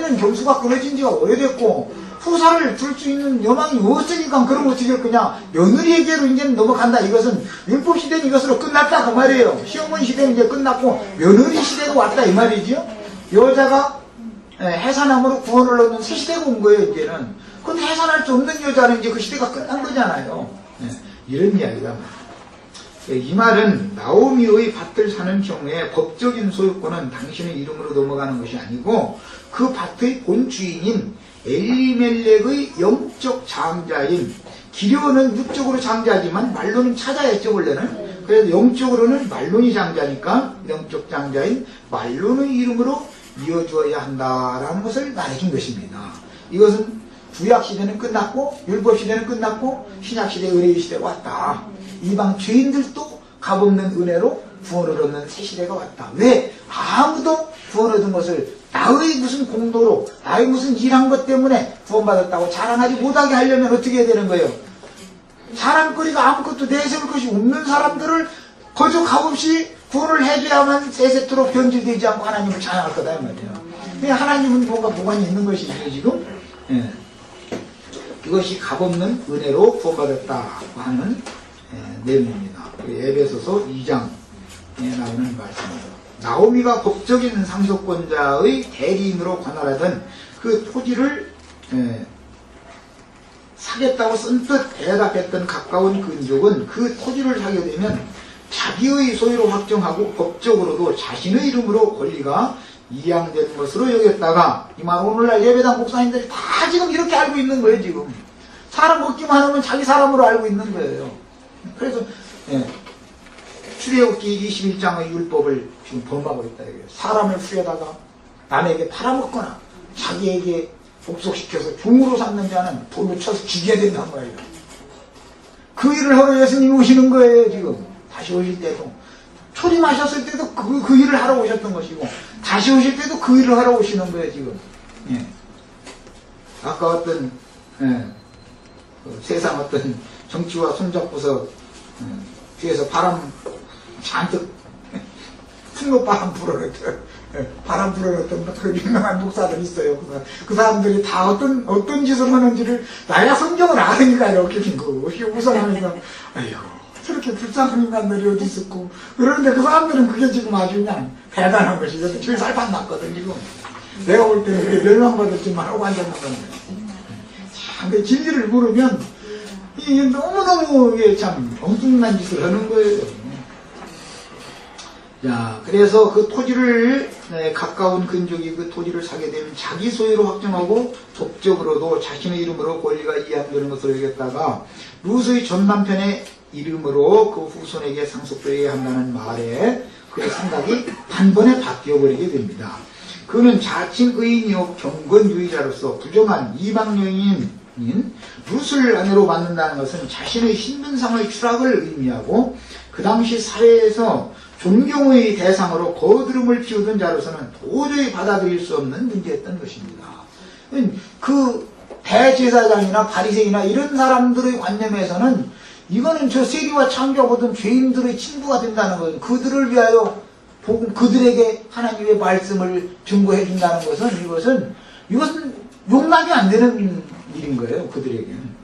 이제는 경수가 끊어진 지가 오래됐고 후사를 둘 수 있는 여망이 없으니까 그럼 어떻게 할 거냐. 며느리에게로 이제는 넘어간다. 이것은 율법 시대는 이것으로 끝났다 그 말이에요. 시어머니 시대는 이제 끝났고 며느리 시대가 왔다 이 말이죠. 여자가 해산함으로 구원을 얻는 새 시대가 온 거예요 이제는. 근데 해산할 수 없는 여자는 이제 그 시대가 끝난 거잖아요. 이런 이야기가 이 말은 나오미의 밭을 사는 경우에 법적인 소유권은 당신의 이름으로 넘어가는 것이 아니고 그 밭의 본 주인인 엘리멜렉의 영적 장자인, 기료는 육적으로 장자지만 말로는 찾아야죠 원래는. 그래서 영적으로는 말론이 장자니까 영적 장자인 말론의 이름으로 이어주어야 한다라는 것을 말해준 것입니다. 이것은 구약시대는 끝났고 율법시대는 끝났고 신약시대 의뢰의 시대가 왔다. 이방 죄인들도 값없는 은혜로 구원을 얻는 새 시대가 왔다. 왜? 아무도 구원 얻은 것을 나의 무슨 공로로 나의 무슨 일한 것 때문에 구원받았다고 자랑하지 못하게 하려면 어떻게 해야 되는 거예요? 자랑거리가 아무것도 내세울 것이 없는 사람들을 거저 값없이 구원을 해줘야만 세세토록 변질되지 않고 하나님을 찬양할 거다 이 말이에요. 하나님은 뭔가 보관이 있는 것이죠 지금. 이것이 값없는 은혜로 구원받았다고 하는 내용입니다. 에베소서 2장에 나오는 말씀입니다. 나오미가 법적인 상속권자의 대리인으로 관할하던 그 토지를 사겠다고 쓴뜻 대답했던 가까운 근족은 그 토지를 사게 되면 자기의 소유로 확정하고 법적으로도 자신의 이름으로 권리가 이양된 것으로 여겼다가 이 말 오늘날 예배당 목사님들이 다 지금 이렇게 알고 있는 거예요. 지금 사람 먹기만 하면 자기 사람으로 알고 있는 거예요. 그래서 출애굽기 21장의 율법을 지금 범하고 있다. 사람을 후에다가 남에게 팔아먹거나 자기에게 복속시켜서 종으로 삼는 자는 돌로 쳐서 죽여야 된단 말이에요. 그 일을 하러 예수님이 오시는 거예요. 지금 다시 오실 때도 초림하셨을 때도 그 일을 하러 오셨던 것이고 다시 오실 때도 그 일을 하러 오시는 거예요. 지금 아까 어떤 세상 어떤 정치와 손잡고서 뒤에서 바람 잔뜩 풍로바람 불어넣던 바람 불어넣던 그 유명한 목사들 있어요. 그 사람들이 다 어떤 짓을 하는지를 나야 성경을 아니까 이렇게 된 거고 우선하니까 아이고 저렇게 불쌍한 인간들이 어디 있었고 그런데 그 사람들은 그게 지금 아주 그냥 대단한 것이죠. 제일 살판 났거든 지금. 내가 볼 때는 그게 멸망받았지만 하고 앉았는 건데 참 근데 진리를 모르면 너무너무 이게 참 엉뚱한 짓을 하는 거예요. 자, 그래서 그 토지를 가까운 근족이 그 토지를 사게 되면 자기 소유로 확정하고 법적으로도 자신의 이름으로 권리가 이양되는 것으로 여겼다가 룻의 전 남편의 이름으로 그 후손에게 상속되어야 한다는 말에 그의 생각이 단번에 바뀌어버리게 됩니다. 그는 자칭 의인이요 경건주의자로서 부정한 이방 여인인 룻을 아내로 받는다는 것은 자신의 신분상의 추락을 의미하고 그 당시 사회에서 존경의 대상으로 거드름을 피우던 자로서는 도저히 받아들일 수 없는 문제였던 것입니다. 그 대제사장이나 바리새인이나 이런 사람들의 관념에서는 이거는 저 세리와 창조하던 죄인들의 친구가 된다는 거예요. 그들을 위하여 그들에게 하나님의 말씀을 증거해 준다는 것은 이것은 용납이 안 되는 일인 거예요. 그들에게는.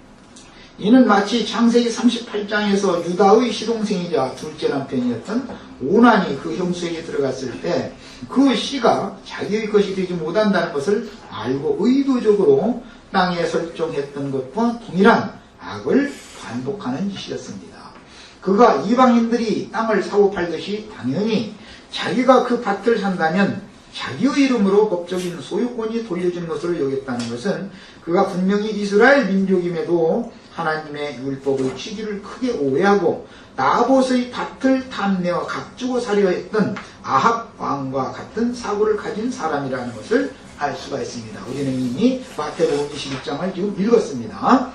이는 마치 창세기 38장에서 유다의 시동생이자 둘째 남편이었던 오난이 그 형수에게 들어갔을 때 그 씨가 자기의 것이 되지 못한다는 것을 알고 의도적으로 땅에 설정했던 것과 동일한 악을 반복하는 짓이었습니다. 그가 이방인들이 땅을 사고 팔듯이 당연히 자기가 그 밭을 산다면 자기의 이름으로 법적인 소유권이 돌려지는 것으로 여겼다는 것은 그가 분명히 이스라엘 민족임에도 하나님의 율법의 취지를 크게 오해하고 나봇의 밭을 탐내어 각주고 사려 했던 아합 왕과 같은 사고를 가진 사람이라는 것을 알 수가 있습니다. 우리는 이미 마태복음 21장을 지금 읽었습니다.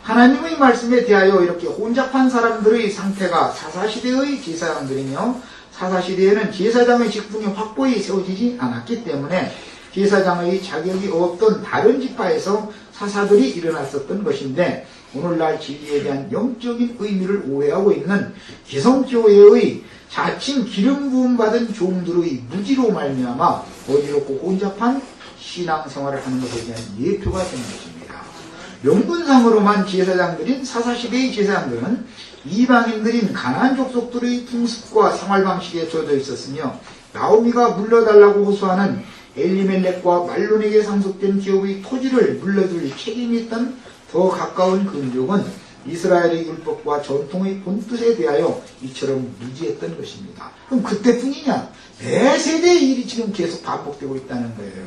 하나님의 말씀에 대하여 이렇게 혼잡한 사람들의 상태가 사사시대의 제사장들이며 사사시대에는 제사장의 직분이 확고히 세워지지 않았기 때문에 제사장의 자격이 없던 다른 지파에서 사사들이 일어났었던 것인데 오늘날 진리에 대한 영적인 의미를 오해하고 있는 기성교회의 자칭 기름 부음 받은 종들의 무지로 말미암아 어지럽고 혼잡한 신앙생활을 하는 것에 대한 예표가 되는 것입니다. 명분상으로만 제사장들인 사사시대의 제사장들은 이방인들인 가나안 족속들의 풍습과 생활방식에 젖어 있었으며 나오미가 물려달라고 호소하는 엘리멜렉과 말론에게 상속된 기업의 토지를 물려줄 책임이 있던 더 가까운 근족은 이스라엘의 율법과 전통의 본뜻에 대하여 이처럼 무지했던 것입니다. 그럼 그때뿐이냐? 매 세대의 일이 지금 계속 반복되고 있다는 거예요.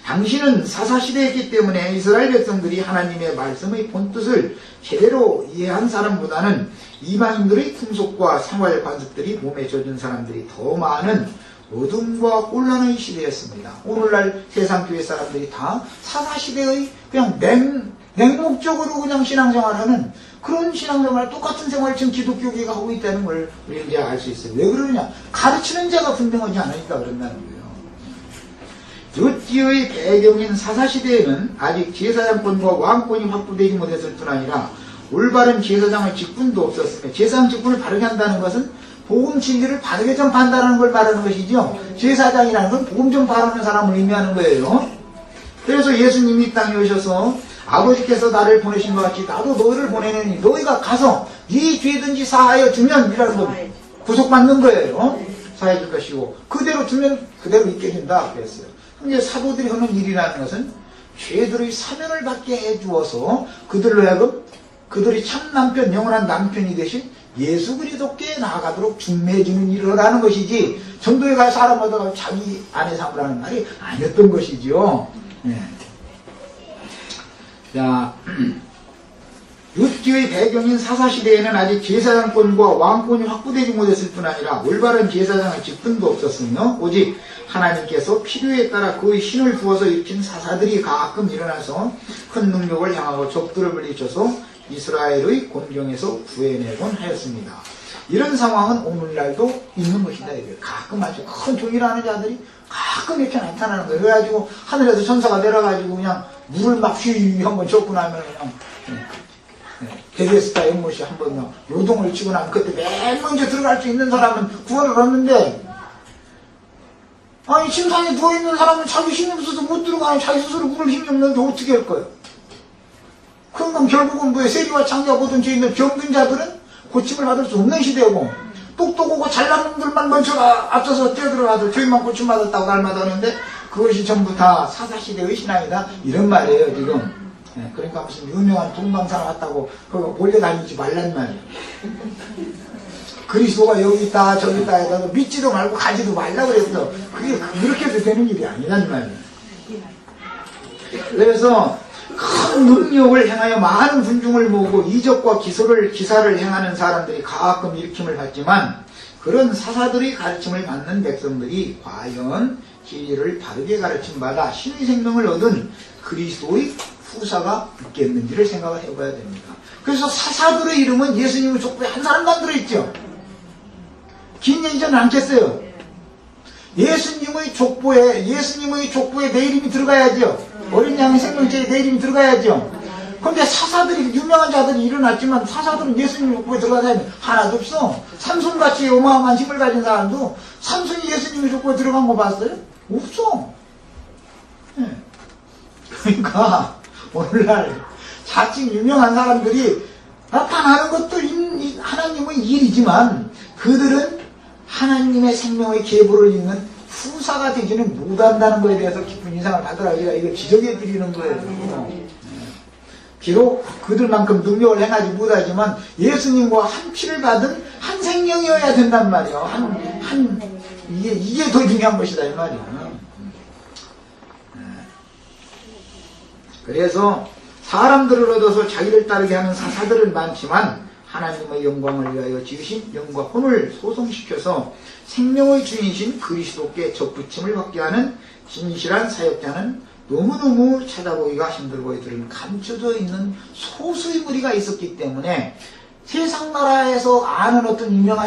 당시는 사사시대였기 때문에 이스라엘 백성들이 하나님의 말씀의 본뜻을 제대로 이해한 사람보다는 이방인들의 풍속과 생활 관습들이 몸에 젖은 사람들이 더 많은 어둠과 혼란의 시대였습니다. 오늘날 세상 교회 사람들이 다 사사시대의 그냥 맹목적으로 그냥 신앙생활하는 그런 신앙생활, 똑같은 생활을 지금 기독교계가 하고 있다는 걸 우리 이제 알 수 있어요. 왜 그러느냐? 가르치는 자가 분명하지 않으니까 그런다는 거예요. 르띠의 배경인 사사시대에는 아직 제사장권과 왕권이 확보되지 못했을 뿐 아니라 올바른 제사장의 직분도 없었으며 제사장 직분을 바르게 한다는 것은 복음 진리를 바르게 전파한다는 걸 말하는 것이죠. 제사장이라는 건 복음 전파하는 사람을 의미하는 거예요. 그래서 예수님이 이 땅에 오셔서 아버지께서 나를 보내신 것 같이 나도 너희를 보내느니 너희가 가서 네 죄든지 사하여 주면 이라는 거 구속받는 거예요. 사해 줄 것이고 그대로 주면 그대로 있게 된다 그랬어요. 이제 사도들이 하는 일이라는 것은 죄들의 사면을 받게 해주어서 그들로 하여금 그들이 참 남편, 영원한 남편이 되신 예수 그리스도께 나아가도록 중매해주는 일을 하는 것이지 전도에 가서 사람마다 자기 아내 삼으라는 말이 아니었던 것이지요. 네. 자, 룻기의 배경인 사사시대에는 아직 제사장권과 왕권이 확보되지 못했을 뿐 아니라 올바른 제사장의 직분도 없었으며 오직 하나님께서 필요에 따라 그의 신을 부어서 일으킨 사사들이 가끔 일어나서 큰 능력을 향하고 적들을 물리쳐서 이스라엘의 곤경에서 구해내곤 하였습니다. 이런 상황은 오늘날도 있는 것이다. 가끔 아주 큰 종이라는 자들이 가끔 이렇게 나타나는 거예요. 그래가지고 하늘에서 천사가 내려가지고 그냥 물을 막 휘 한번 줬고 나면 그냥 베데스다 연못이 한번 요동을 치고 나면 그때 맨 먼저 들어갈 수 있는 사람은 구원을 얻는데 아니 침상에 누워있는 사람은 자기 힘이 없어서 못 들어가는 자기 스스로 물을 힘이 없는데 어떻게 할 거예요? 그럼 결국은 뭐에 세리와 창자가 보던 죄 있는 병든 자들은 고침을 받을 수 없는 시대고 똑똑하고 잘난 놈들만 먼저 앞서서 뛰어들어가서 죄만 고침받았다고 날마다 하는데 그것이 전부 다 사사시대의 신앙이다 이런 말이에요 지금. 네, 그러니까 무슨 유명한 동방산 왔다고 그거 몰려다니지 말란 말이에요. 그리스도가 여기 있다 저기 있다 해도 믿지도 말고 가지도 말라고 그랬어. 그게 그렇게 해도 되는 일이 아니란 말이에요. 그래서 큰 능력을 행하여 많은 군중을 모으고 이적과 기사를 행하는 사람들이 가끔 일으킴을 받지만 그런 사사들의 가르침을 받는 백성들이 과연 진리를 바르게 가르침받아 신의 생명을 얻은 그리스도의 후사가 있겠는지를 생각을 해봐야 됩니다. 그래서 사사들의 이름은 예수님의 족보에 한 사람도 안 들어있죠. 긴 얘기는 않겠어요. 예수님의 족보에 내 이름이 들어가야죠. 어린 양의 생명체에 내 이름이 들어가야죠. 그런데 사사들이 유명한 자들이 일어났지만 사사들은 예수님 족보에 들어간 사람이 하나도 없어. 삼손같이 어마어마한 힘을 가진 사람도 삼손이 예수님의 족보에 들어간 거 봤어요? 없어. 네. 그러니까 오늘날 자칭 유명한 사람들이 나타나는 것도 하나님의 일이지만 그들은 하나님의 생명의 계보를 잇는 후사가 되지는 못한다는 것에 대해서 깊은 인상을 받으라. 이거 지적해 드리는 거예요. 비록 그들만큼 능력을 행하지 못하지만 예수님과 한 피를 받은 한 생명이어야 된단 말이에요. 이게 더 중요한 것이다 이 말이에요. 그래서 사람들을 얻어서 자기를 따르게 하는 사사들은 많지만 하나님의 영광을 위하여 지으신 영과 혼을 소송시켜서 생명의 주인이신 그리스도께 접붙임을 받게 하는 진실한 사역자는 너무너무 찾아보기가 힘들고 이들은 감춰져 있는 소수의 무리가 있었기 때문에 세상 나라에서 아는 어떤 유명한